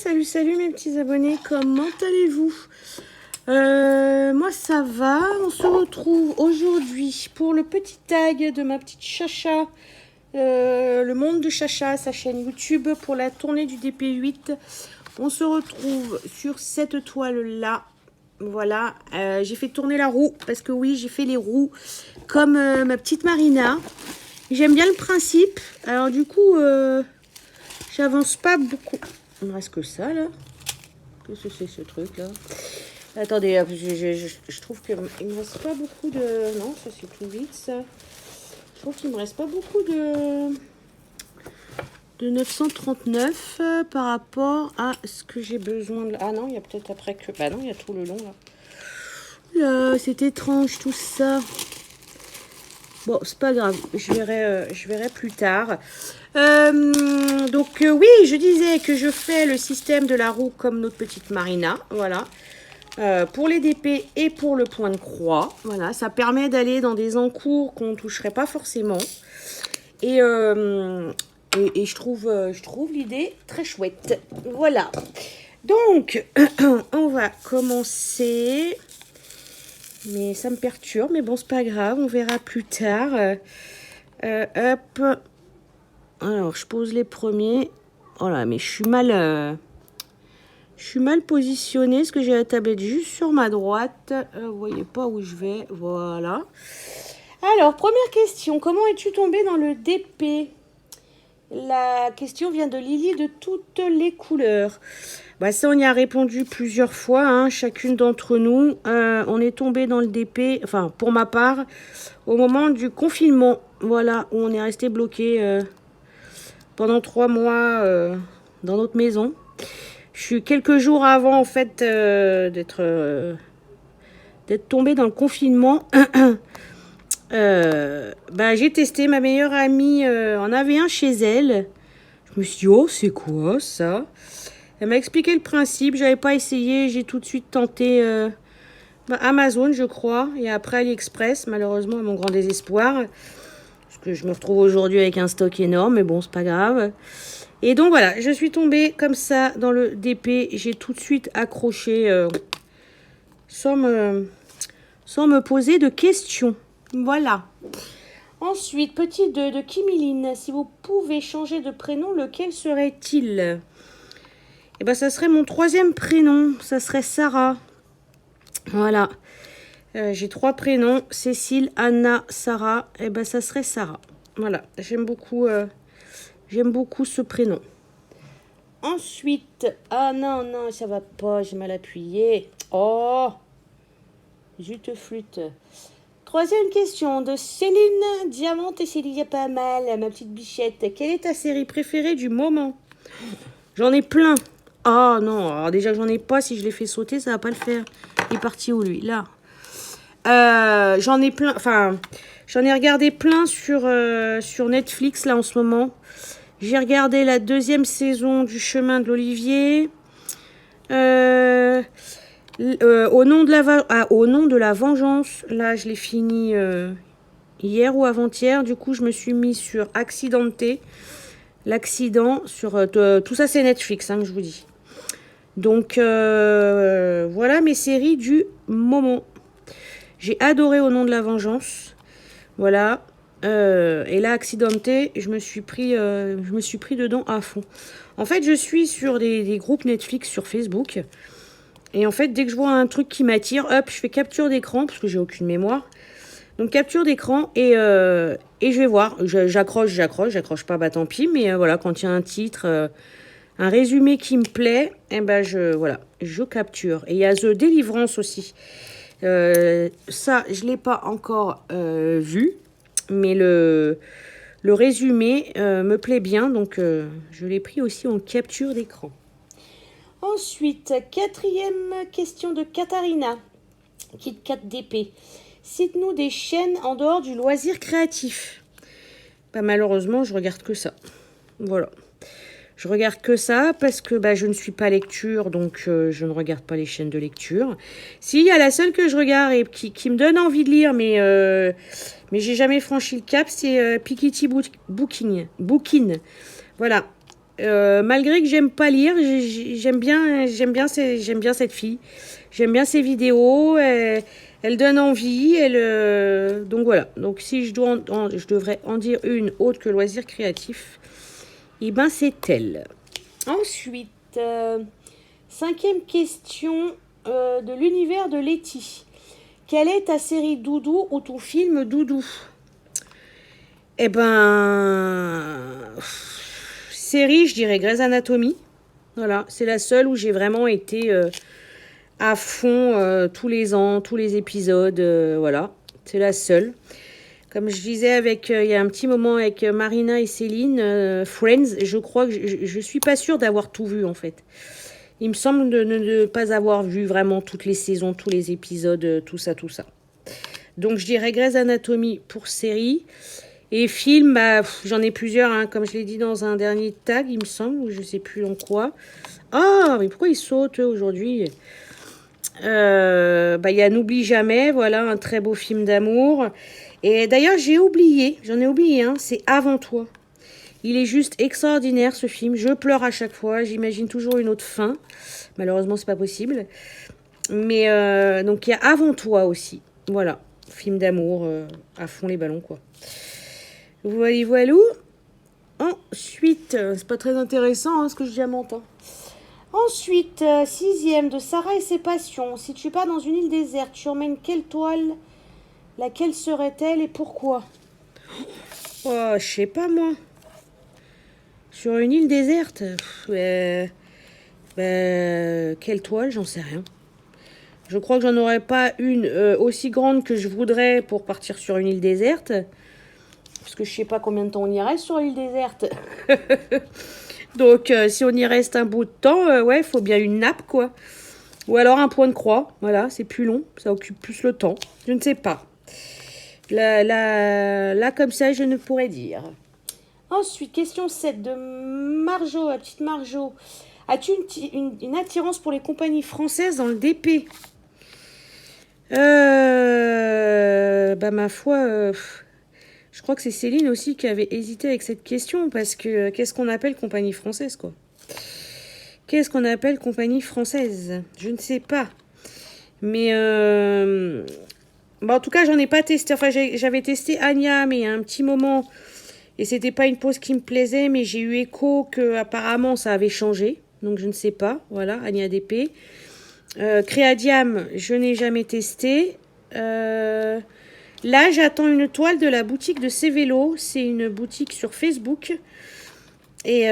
Salut, salut mes petits abonnés, comment allez-vous? Moi ça va, on se retrouve aujourd'hui pour le petit tag de ma petite Chacha, le monde de Chacha, sa chaîne YouTube pour la tournée du DP8. On se retrouve sur cette toile-là, voilà, j'ai fait tourner la roue, parce que oui, j'ai fait les roues comme ma petite Marina. J'aime bien le principe, alors du coup, j'avance pas beaucoup. Il me reste que ça là. Qu'est-ce que c'est ce truc là? Attendez, je trouve qu'il me reste pas beaucoup de... Non, ça c'est tout vite ça. Je trouve qu'il me reste pas beaucoup de 939 par rapport à ce que j'ai besoin de... Ah non, il y a peut-être après que... Bah non, il y a tout le long là. Là, c'est étrange tout ça. Bon, c'est pas grave, je verrai plus tard. Donc oui, je disais que je fais le système de la roue comme notre petite Marina, voilà. Pour les DP et pour le point de croix, voilà. Ça permet d'aller dans des encours qu'on ne toucherait pas forcément. Et je trouve l'idée très chouette. Voilà. Donc, on va commencer... Mais ça me perturbe, mais bon, c'est pas grave, on verra plus tard. Hop. Alors, je pose les premiers. Oh là, mais je suis mal positionnée, parce que j'ai la tablette juste sur ma droite. Vous voyez pas où je vais, voilà. Alors, première question, comment es-tu tombée dans le DP? La question vient de Lily de toutes les couleurs. Bah ça, on y a répondu plusieurs fois, hein, chacune d'entre nous. On est tombé dans le DP, enfin, pour ma part, au moment du confinement. Voilà, où on est resté bloqué pendant 3 mois dans notre maison. Je suis quelques jours avant, en fait, d'être tombée dans le confinement. Bah, j'ai testé, ma meilleure amie en avait un chez elle. Je me suis dit, oh, c'est quoi ça? Elle m'a expliqué le principe, j'avais pas essayé, j'ai tout de suite tenté Amazon, je crois, et après AliExpress, malheureusement, à mon grand désespoir, parce que je me retrouve aujourd'hui avec un stock énorme, mais bon, c'est pas grave. Et donc voilà, je suis tombée comme ça dans le DP, j'ai tout de suite accroché sans me poser de questions. Voilà. Ensuite, petit 2 de Kimiline, si vous pouvez changer de prénom, lequel serait-il? Eh ben, ça serait mon 3e prénom, ça serait Sarah. Voilà. J'ai 3 prénoms, Cécile, Anna, Sarah. Eh ben, ça serait Sarah. Voilà, j'aime beaucoup ce prénom. Ensuite, ah non, non, ça va pas, j'ai mal appuyé. Oh, zut flûte. 3e question de Céline Diamant et Céline pas mal, ma petite bichette. Quelle est ta série préférée du moment? J'en ai plein. Ah non, alors déjà que j'en ai pas, si je l'ai fait sauter, ça va pas le faire. Il est parti où lui? Là. J'en ai plein, enfin, j'en ai regardé plein sur Netflix là en ce moment. J'ai regardé la 2e saison du Chemin de l'Olivier. Au nom de la vengeance, là je l'ai fini hier ou avant-hier. Du coup, je me suis mis sur Accidenté. L'accident, sur tout ça c'est Netflix, hein, que je vous dis. Donc voilà mes séries du moment. J'ai adoré Au nom de la vengeance. Voilà. Et là, Accidenté, je me suis pris dedans à fond. En fait, je suis sur des groupes Netflix sur Facebook. Et en fait, dès que je vois un truc qui m'attire, hop, je fais capture d'écran, parce que j'ai aucune mémoire. Donc capture d'écran et je vais voir. J'accroche pas, bah tant pis. Mais voilà, quand il y a un titre, un résumé qui me plaît, eh ben je capture. Et il y a The Deliverance aussi. Ça, je l'ai pas encore vu, mais le résumé me plaît bien, donc je l'ai pris aussi en capture d'écran. Ensuite, 4e question de Katharina, KitKat DP. Cite-nous des chaînes en dehors du loisir créatif. Bah, malheureusement, je regarde que ça. Voilà. Je regarde que ça parce que je ne suis pas lecture, donc je ne regarde pas les chaînes de lecture. Si, il y a la seule que je regarde et qui me donne envie de lire, mais j'ai jamais franchi le cap, c'est Piketty Booking. Voilà. Malgré que j'aime pas lire, j'aime bien cette fille. J'aime bien ses vidéos. Elle donne envie. Donc voilà. Donc si je devrais en dire une autre que loisir créatif, eh ben c'est elle. Ensuite, 5e question de l'univers de Letty. Quelle est ta série doudou ou ton film doudou? Eh ben, série, je dirais Grey's Anatomy. Voilà, c'est la seule où j'ai vraiment été à fond tous les ans, tous les épisodes. Voilà, c'est la seule. Comme je disais il y a un petit moment avec Marina et Céline, Friends, je crois que je suis pas sûre d'avoir tout vu en fait. Il me semble de ne pas avoir vu vraiment toutes les saisons, tous les épisodes, tout ça, tout ça. Donc je dirais Grey's Anatomy pour série. Et film, bah, j'en ai plusieurs, hein, comme je l'ai dit dans un dernier tag, il me semble, ou je sais plus en quoi. Ah, mais pourquoi ils sautent aujourd'hui? Il y a N'oublie jamais, voilà, un très beau film d'amour. Et d'ailleurs, j'en ai oublié, hein, c'est Avant toi. Il est juste extraordinaire ce film. Je pleure à chaque fois. J'imagine toujours une autre fin. Malheureusement, c'est pas possible. Mais donc il y a Avant toi aussi. Voilà, film d'amour à fond les ballons quoi. Voilà, voilà. Ensuite, c'est pas très intéressant ce que je dis à Mentin. Ensuite, 6e de Sarah et ses passions. Si tu pars dans une île déserte, tu emmènes quelle toile? Laquelle serait-elle et pourquoi? Oh, je sais pas moi. Sur une île déserte, quelle toile, j'en sais rien. Je crois que j'en aurais pas une aussi grande que je voudrais pour partir sur une île déserte. Parce que je sais pas combien de temps on y reste sur l'île déserte. Donc, si on y reste un bout de temps, ouais, il faut bien une nappe, quoi. Ou alors un point de croix. Voilà, c'est plus long, ça occupe plus le temps. Je ne sais pas. Là, comme ça, je ne pourrais dire. Ensuite, question 7 de Marjo, la petite Marjo. As-tu une attirance pour les compagnies françaises dans le DP? Ma foi, je crois que c'est Céline aussi qui avait hésité avec cette question, parce que qu'est-ce qu'on appelle compagnie française, quoi? Qu'est-ce qu'on appelle compagnie française? Je ne sais pas. Mais en tout cas, j'en ai pas testé. Enfin, j'avais testé Anya, mais il y a un petit moment... Et c'était pas une pause qui me plaisait, mais j'ai eu écho que apparemment ça avait changé. Donc je ne sais pas. Voilà, Anya DP. Créadiam, je n'ai jamais testé. Là, j'attends une toile de la boutique de Cvélo. C'est une boutique sur Facebook. Et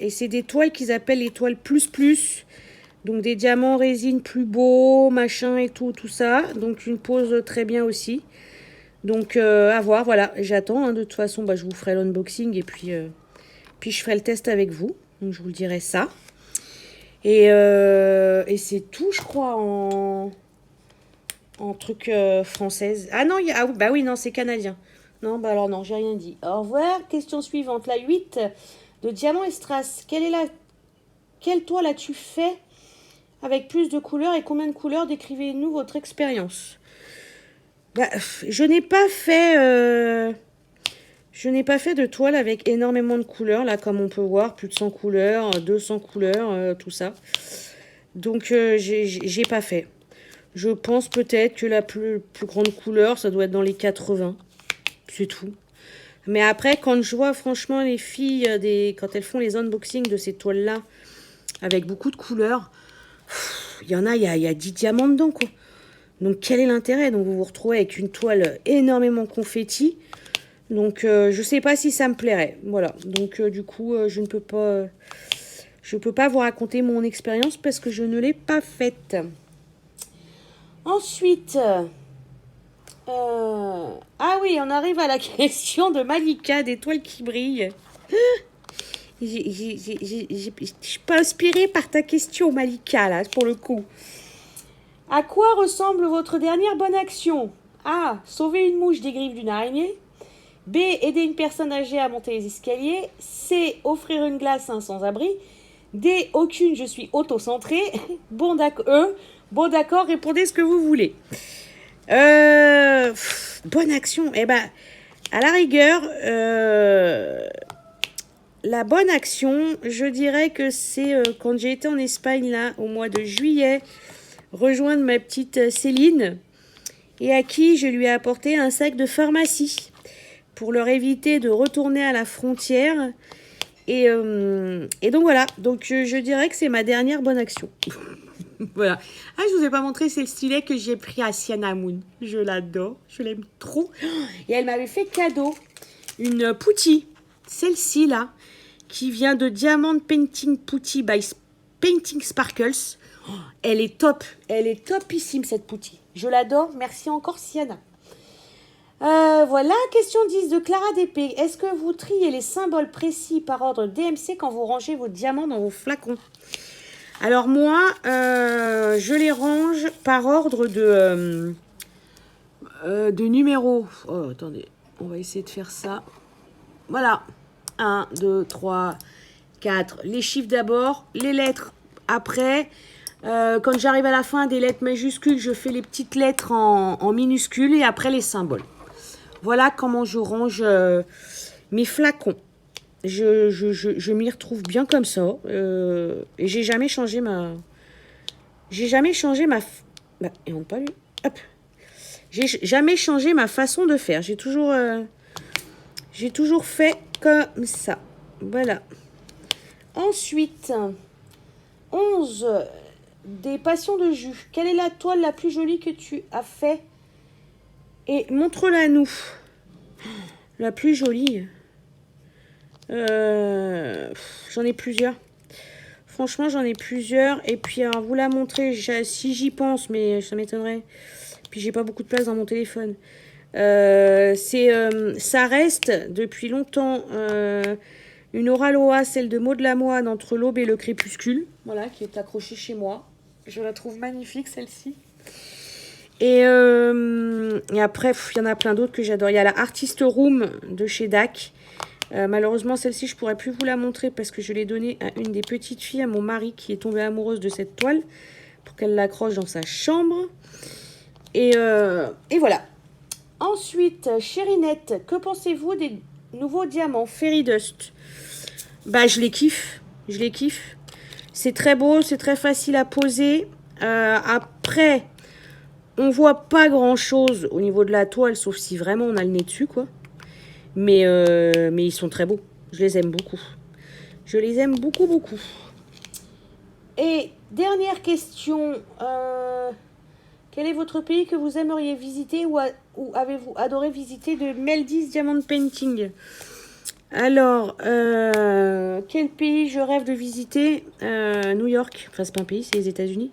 c'est des toiles qu'ils appellent les toiles plus. Donc des diamants résine plus beaux, machin et tout ça. Donc une pose très bien aussi. Donc à voir, voilà, j'attends. Hein, de toute façon, je vous ferai l'unboxing et puis je ferai le test avec vous. Donc je vous le dirai ça. Et c'est tout, je crois, en truc française. Ah non, oui, non, c'est canadien. Non, alors non, j'ai rien dit. Au revoir. Question suivante, la 8 de Diamant et Strass. Quelle toile as-tu fait avec plus de couleurs et combien de couleurs? Décrivez-nous votre expérience. Je n'ai pas fait de toile avec énormément de couleurs, là, comme on peut voir, plus de 100 couleurs, 200 couleurs, tout ça. Donc, j'ai pas fait. Je pense peut-être que la plus grande couleur, ça doit être dans les 80. C'est tout. Mais après, quand je vois, franchement, les filles, quand elles font les unboxings de ces toiles-là, avec beaucoup de couleurs, il y en a, il y a 10 diamants dedans, quoi. Donc, quel est l'intérêt? Donc, vous vous retrouvez avec une toile énormément confetti. Donc, je sais pas si ça me plairait. Voilà. Donc, du coup, je ne peux pas... Je peux pas vous raconter mon expérience parce que je ne l'ai pas faite. Ensuite... Ah oui, on arrive à la question de Malika, des toiles qui brillent. Je suis pas inspirée par ta question, Malika, là, pour le coup. À quoi ressemble votre dernière bonne action? A. Sauver une mouche des griffes d'une araignée. B. Aider une personne âgée à monter les escaliers. C. Offrir une glace à un sans-abri. D. Aucune, je suis auto-centrée. Bon d'accord, répondez ce que vous voulez. Bonne action. À la rigueur, la bonne action, je dirais que c'est quand j'ai été en Espagne, là, au mois de juillet, rejoindre ma petite Céline, et à qui je lui ai apporté un sac de pharmacie pour leur éviter de retourner à la frontière. Et donc voilà, donc je dirais que c'est ma dernière bonne action. Voilà. Ah, je vous ai pas montré, c'est le stylet que j'ai pris à Sienna Moon. Je l'adore, je l'aime trop. Et elle m'avait fait cadeau une Putty, celle-ci là, qui vient de Diamond Painting Putty by Painting Sparkles. Oh, elle est top, elle est topissime cette Putty. Je l'adore, merci encore Sienna. Voilà, question 10 de Clara DP. Est-ce que vous triez les symboles précis par ordre DMC quand vous rangez vos diamants dans vos flacons? Alors moi, je les range par ordre de numéros. Oh, attendez, on va essayer de faire ça. Voilà, 1, 2, 3, 4. Les chiffres d'abord, les lettres après. Quand j'arrive à la fin des lettres majuscules, je fais les petites lettres en minuscules et après les symboles. Voilà comment je range mes flacons. Je m'y retrouve bien comme ça. Et j'ai jamais changé ma... Bah, et on pas lu. Hop. J'ai jamais changé ma façon de faire. J'ai toujours fait comme ça. Voilà. Ensuite, 11. Des passions de jus. Quelle est la toile la plus jolie que tu as fait? Et montre-la à nous. La plus jolie. J'en ai plusieurs. Franchement, j'en ai plusieurs. Et puis, alors, vous la montrer, si j'y pense, mais ça m'étonnerait. Puis, j'ai pas beaucoup de place dans mon téléphone. Ça reste depuis longtemps une Oraloa, celle de Maud Lamoine, entre l'aube et le crépuscule. Voilà, qui est accrochée chez moi. Je la trouve magnifique, celle-ci. Et après, il y en a plein d'autres que j'adore. Il y a la Artist Room de chez DAC. Malheureusement, celle-ci, je ne pourrais plus vous la montrer parce que je l'ai donnée à une des petites filles, à mon mari, qui est tombée amoureuse de cette toile pour qu'elle l'accroche dans sa chambre. Et voilà. Ensuite, Chérinette, que pensez-vous des nouveaux diamants Fairy Dust? Bah, je les kiffe. Je les kiffe. C'est très beau, c'est très facile à poser. Après, on voit pas grand-chose au niveau de la toile, sauf si vraiment on a le nez dessus, quoi. Mais ils sont très beaux. Je les aime beaucoup. Je les aime beaucoup, beaucoup. Et dernière question. Quel est votre pays que vous aimeriez visiter ou avez-vous adoré visiter de Meldis Diamond Painting? Alors, quel pays je rêve de visiter? New York. Enfin, c'est pas un pays, c'est les États-Unis.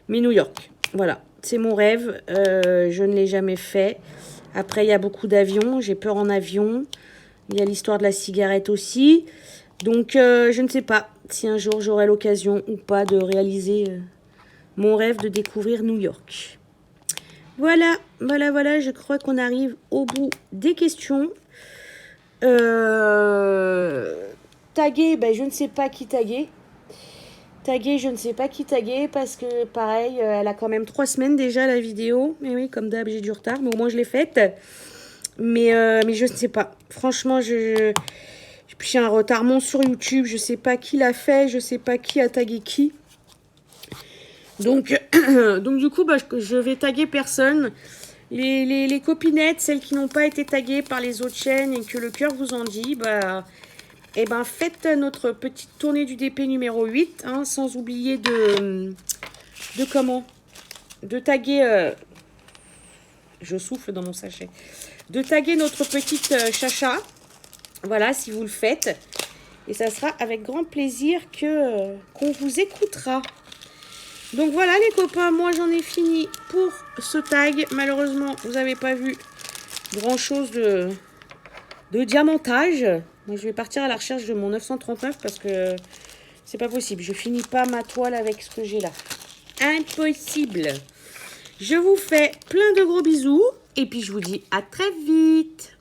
Mais New York. Voilà, c'est mon rêve. Je ne l'ai jamais fait. Après, il y a beaucoup d'avions. J'ai peur en avion. Il y a l'histoire de la cigarette aussi. Donc, je ne sais pas si un jour j'aurai l'occasion ou pas de réaliser mon rêve de découvrir New York. Voilà, voilà. Je crois qu'on arrive au bout des questions. Taguer, ben, je ne sais pas qui taguer. Taguer, je ne sais pas qui taguer parce que pareil, elle a quand même 3 semaines déjà la vidéo. Mais oui, comme d'hab, j'ai du retard, mais au moins je l'ai faite. Mais je ne sais pas. Franchement, j'ai un retard monstre sur YouTube. Je ne sais pas qui l'a fait, je ne sais pas qui a tagué qui. Donc du coup, bah, je vais taguer personne. Les copinettes, celles qui n'ont pas été taguées par les autres chaînes et que le cœur vous en dit, bah, eh ben, faites notre petite tournée du DP numéro 8, hein, sans oublier de taguer, je souffle dans mon sachet, de taguer notre petite chacha, voilà, si vous le faites, et ça sera avec grand plaisir qu'on vous écoutera. Donc voilà les copains, moi j'en ai fini pour ce tag. Malheureusement, vous n'avez pas vu grand chose de diamantage. Moi je vais partir à la recherche de mon 939 parce que c'est pas possible. Je finis pas ma toile avec ce que j'ai là. Impossible. Je vous fais plein de gros bisous et puis je vous dis à très vite.